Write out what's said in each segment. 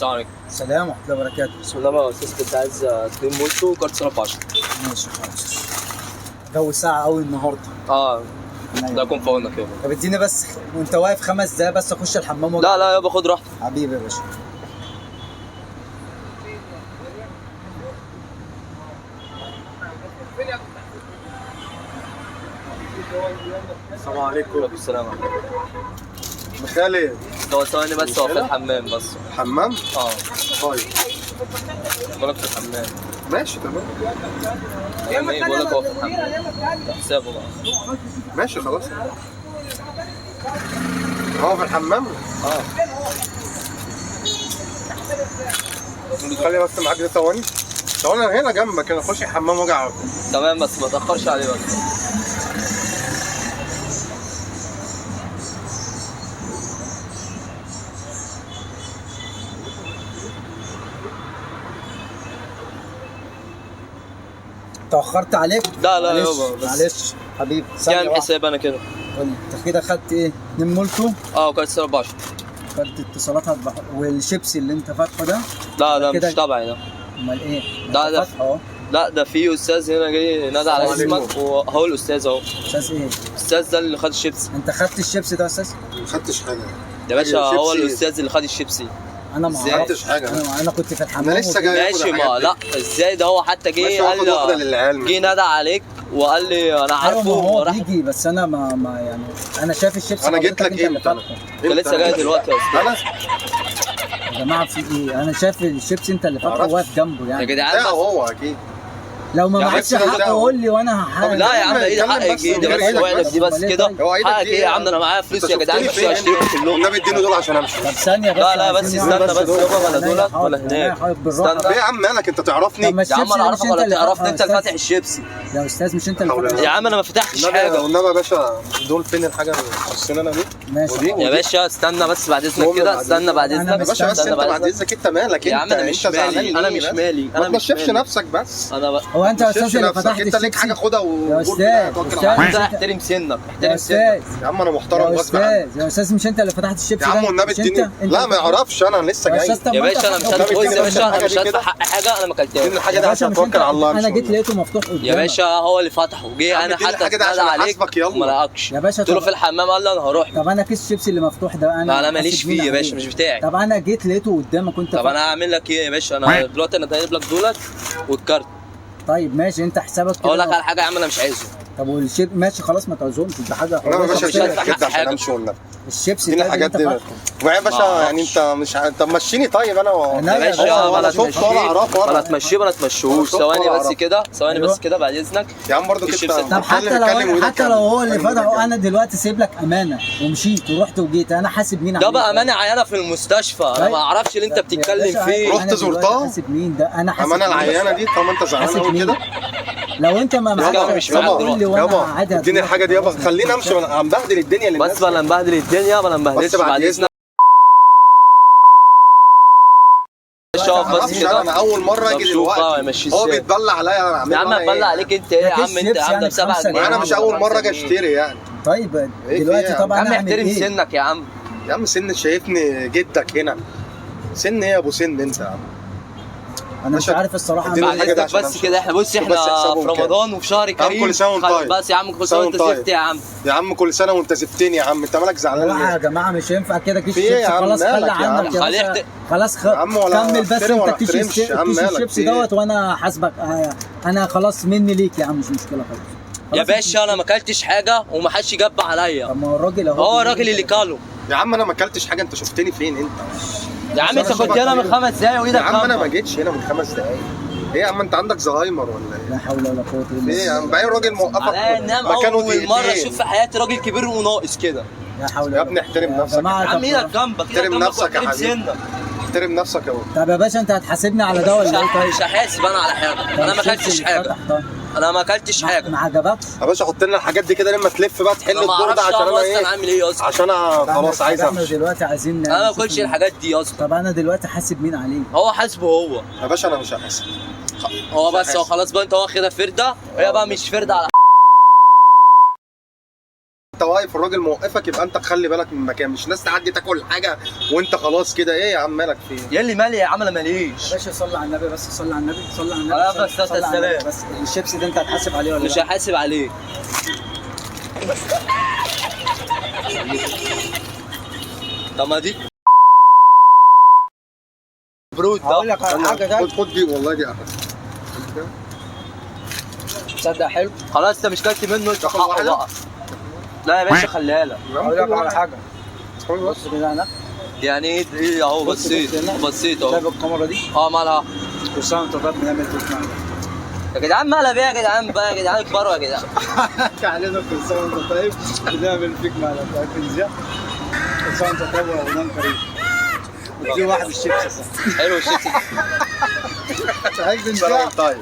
السلام عليكم. السلام ورحمة الله وبركاته. بسم الله يا استاذ، كنت عايز 2 مولتو وكارت صرف 10. ماشي خلاص. جو ساعة أوي النهاردة. ده يكون في عونك يابا. طب اديني بس وأنت واقف 5 دقايق بس أخش الحمام وأرجع. لا يابا خد راحتك. حبيبي يا باشا. السلام عليكم. السلام عليكم. مخالي هو ثواني بس، هو في الحمام بس. حمام؟ طيب بقولك في الحمام. ماشي تمام. يعني ايه بقولك هو في الحمام؟ حسابه بقى. ماشي خلاص. هو في الحمام؟ خلي بس معاك ده ثواني. انا هنا جنبك، انا اخش الحمام واجي على طول. تمام بس ما تاخرش عليه بس. تأخرت عليك؟ لا معلش، يابا بس. معلش حبيبي. ثانية كام واحدة. حساب انا كده؟ قول لي أنت كده خدت إيه؟ 2 مولتو؟ وكارت صرف 10. كارت اتصالات والشيبسي اللي أنت فاتحه ده؟ لا كده مش تبعي ده. أمال إيه؟ ده أنت فاتحه أهو. لا ده في استاذ هنا جاي نادى على السلام اسمك وهو الاستاذ اهو. أستاذ إيه؟ الاستاذ ده اللي خد الشيبسي. أنت خدت الشيبسي ده يا أستاذ؟ ما خدتش حاجه يا باشا هو شيبسي. الاستاذ اللي خد الشيبسي. أنا ما إزاي؟ أعرفش. خدتش حاجة. أنا كنت في الحمام. أنا لسه جاي. ماشي ما لا ازاي ده هو حتى جه ماشي، قال واخد واحدة للعيال. لي جه نادى عليك وقال لي انا ايوه عارفه ما هو وراح. بيجي بس انا ما يعني انا شايف الشيبسي. انا جيت لك حضرتك انت اللي امتى؟ فاتحه. انت لسه جاي دلوقتي يا استاذ. انا يا جماعه في ايه؟ انا شايف الشيبسي انت اللي فاتحه معرفش. واقف جنبه يا يعني. جدعان لا بس. هو اكيد. لو ما يا معكش حبيبي حق ده قول لي وانا هحاسب. لا يا عم لا، ايه اتكلم حقك بس، ايه ده بس وجاي لك وعدك دي بس بس. كده. هو عيدك حقك دي ايه يا عم؟ ده انا معايا فلوس يا جدعان مش هشتريهم كلهم. النبي اديني دول عشان امشي. طب ثانيه بس. لا بس عايزين استنى نعرف بس دول. يابا، ولا عينيا دولت حاضر، ولا عينيا هناك. حاضر، بالراحه. استنى. ليه يا عم مالك؟ انت تعرفني؟ طب ما يا عم الشيبسي انا ده اعرفك مش ولا اللي تعرفني؟ فاتحه انت يا اللي أستاذ؟ فاتح الشيبسي. يا استاذ مش انت اللي حول فاتحه. يا عم انا ما فتحتش النبي حاجه. والنبي يا باشا، دول فين الحاجه السنانه دي؟ ماشي ودي؟ يا باشا استنى بس بعد اذنك كده، استنى بعد أنا اذنك. يا باشا بس استنى انت بعد بعد إذنك. اذنك انت مالك؟ يا انت عم انا مش انت زعلان مالي، انا ليه مش بس؟ مالي، ما انا مش تنشفش مالي. نفسك بس. انا بقى هو انت يا استاذ اللي نفسك. فتحت انت ليك حاجه الشيبسي؟ خدها يا وقول أستاذ، كده توكل أستاذ. على الله. انت احترم سنك، يا احترم سنك. استاذ يا عم انا محترم يا غصب عنك. استاذ يا استاذ مش انت اللي فتحت الشيبسي يا ده؟ عم والنبي مش انت؟ اديني. انت لا ما يعرفش، انا لسه يا جاي. أستاذ طب يا ما انت باشا انا مش فتحت هدفع قدامي بص كده يا بس باشا، انا حاجة مش دي هدفع كده. حق حاجه انا ما اديني اكلتهاش. الحاجه يا دي باشا عشان مش انت، اتوكل على الله. انا امشي جيت والله. لقيته مفتوح قدامك. يا باشا هو اللي فتحه جه عم انا اديني حتى الحاجة دي اتنادى عشان عليك احاسبك، يلا. وما لقاكش. يا باشا قلت له طب- في الحمام قال لي انا هروح له. طب انا كيس الشيبسي اللي مفتوح ده ما انا ماليش حاسب مين فيه يا باشا، عليه؟ مش بتاعي. طب انا جيت لقيته قدامك وانت طب انا هعمل لك ايه يا باشا؟ انا دلوقتي انا جايب لك دولت والكارت. طيب ماشي انت حسابك كده. اقول لك على حاجه يا عم انا مش عايزه. طب والشيب ماشي خلاص ما تعزمش انت حاجه. انا يا باشا مش هدفع كده حق عشان حاجة. امشي والنبي. الشيبسي اديني ده اللي الحاجات انت دي. فاتحه. وبعدين يا باشا ما يعني انت مش طب مشيني طيب انا لا يا يا باشا باشا، ولا ولا شفت تمشيه ولا اعرف ولا تمشيه ولا تمشيهوش. شفت ثواني ولا بس أعرف. كده، ثواني أيوة. بس كده بعد اذنك. يا عم برضه الشيبس كده. ده. طب حتى لو هو اللي فتحه انا دلوقتي سايب لك امانه ومشيت ورحت وجيت انا حاسب مين ده عليه؟ بقى امانه عيانه في المستشفى، انا طيب. ما اعرفش اللي انت يا بتتكلم باشا، فيه. رحت أنا دلوقتي زرتها؟ حاسب مين ده؟ انا حاسب امانه مين؟ العيانه دي طالما انت زعلان حاسب قوي مين؟ كده. لو انت ما بس كده معكش مش معاك قول لي وانا يابا عادي اديني هديلك. الحاجه دي يابا، خليني امشي وانا هنبهدل الدنيا للناس. بس بلا نبهدل الدنيا بلا نبهدلش بس بعد بعد اذنك. اذنك. شوف بس معرفش، كده. انا اول مره طب اجي شوف بقى دلوقتي هيمشي هو ازاي. بيتبلع عليا انا اعمل يا عم اتبلع عليك انت ايه يا عم؟ انت كيس يا عم ده شيبسي يعني ب7 ب5 جنيه. انا مش اول مره اجي خمسة جنيه. اشتري يعني. طيب في إيه دلوقتي يا طبعا يا عم اعمل احترم ايه؟ سنك يا عم. يا عم سن شايفني جدك هنا. سن ايه يا ابو سن انت يا عم؟ انا مش باشا، عارف الصراحه اديني أعمل بعد إيه. الحاجة دي اذنك عشان بس كده، احنا بص شوف احنا بس حسابهم في رمضان وفي شهر كريم. كل سنة وانت طيب. بس يا عم كل سنه وانت طيب. زفت يا عم. يا عم كل سنه وانت زفتني يا عم، انت مالك زعلان لا يا ليه؟ جماعه مش ينفع كده كيس في إيه يا الشيبسي عم؟ خلاص مالك خلي يا عم؟ عنك يا خليه باشا خلاص يا عم ولا كمل بس احترم انت ولا كيس احترمش يا عم، كيس مالك الشيبسي في إيه؟ دوت وانا حاسبك انا خلاص مني ليك يا عم مش مشكله خلاص. يا خلاص باشا انا ما اكلتش حاجه ومحدش جاب عليا. طب ما هو الراجل اهو هو الراجل اللي كاله. يا عم انا ما اكلتش حاجه، انت شفتني فين انت؟ يا عم انت أنا كنت هنا من 5 دقايق يا وايدك عم انا ما جنبك. جيتش هنا من 5 دقايق. ايه يا عم انت عندك زهايمر ولا ايه؟ لا حول ولا قوه الا ايه يا بالله. عم بعدين الراجل موقفك على انام مكانه اول مره دقيقتين. اشوف في حياتي راجل كبير وناقص كده. لا حول يا ابني احترم نفسك. جماعة يا عم طب- ايدك جنبك، ايدك احترم جنبك نفسك يا واحترم حبيبي. سنك. احترم نفسك يا ابو. طب يا باشا انت هتحاسبني على ده ولا ايه طيب؟ مش هحاسب انا على حاجه، انا ما اكلتش حاجه. انا ما اكلتش حاجه. ما عجبكش؟ يا باشا حط لنا الحاجات دي كده لما تلف بقى تحل انا ما الدور ده اعرفش عشان انا اصلا ايه؟ اعمل ايه اصلا. عشان انا خلاص عايز احنا امشي. دلوقتي عايزين انا ما نشوف باكلش الحاجات دي اصلا. طب انا دلوقتي حاسب مين عليه؟ هو حاسبه هو. يا باشا انا مش هحاسب. هو بس هو خلاص بقى انت واخدها فرده وهي بقى مش فرده على انت واقف واقف الراجل موقفك يبقى انت خلي بالك من المكان، مش ناس تعدي تاكل حاجه وانت خلاص كده. ايه يا عم مالك في ايه؟ يا اللي مالي يا عم انا ماليش. يا باشا صلي على النبي بس، صلي على النبي، صلي على النبي. على صلي- أفضل صلي على النبي السلام. بس. الشيبس ده انت هتحاسب عليه ولا مش لا؟ هحاسب عليك. طب ما دي برود هقول ده. لك على حاجه ده، خد دي والله دي احلى. تصدق حلو. خلاص انت مش كلت منه، انت حقه واحدة؟ بقى. لا يا باشا خليها لك. هقول لك على حاجه، بص بص كده هنا، يعني ايه اهو بص بصيت هنا. بصيت شايف اهو. الكاميرا دي؟ مالها. وسام انت طب بنعمل فيك معنا. يا جدعان مالها بيها يا جدعان بقى، يا جدعان اكبروا يا جدعان. علينا كل سنه وانت طيب، بنعمل فيك معنا بتاعت ازاي؟ كل سنه وانت طيب ورمضان كريم. ودي واحد الشيبس. حلو الشيبسي. صحيح سلام طيب.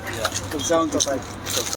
كل سنه وانت طيب.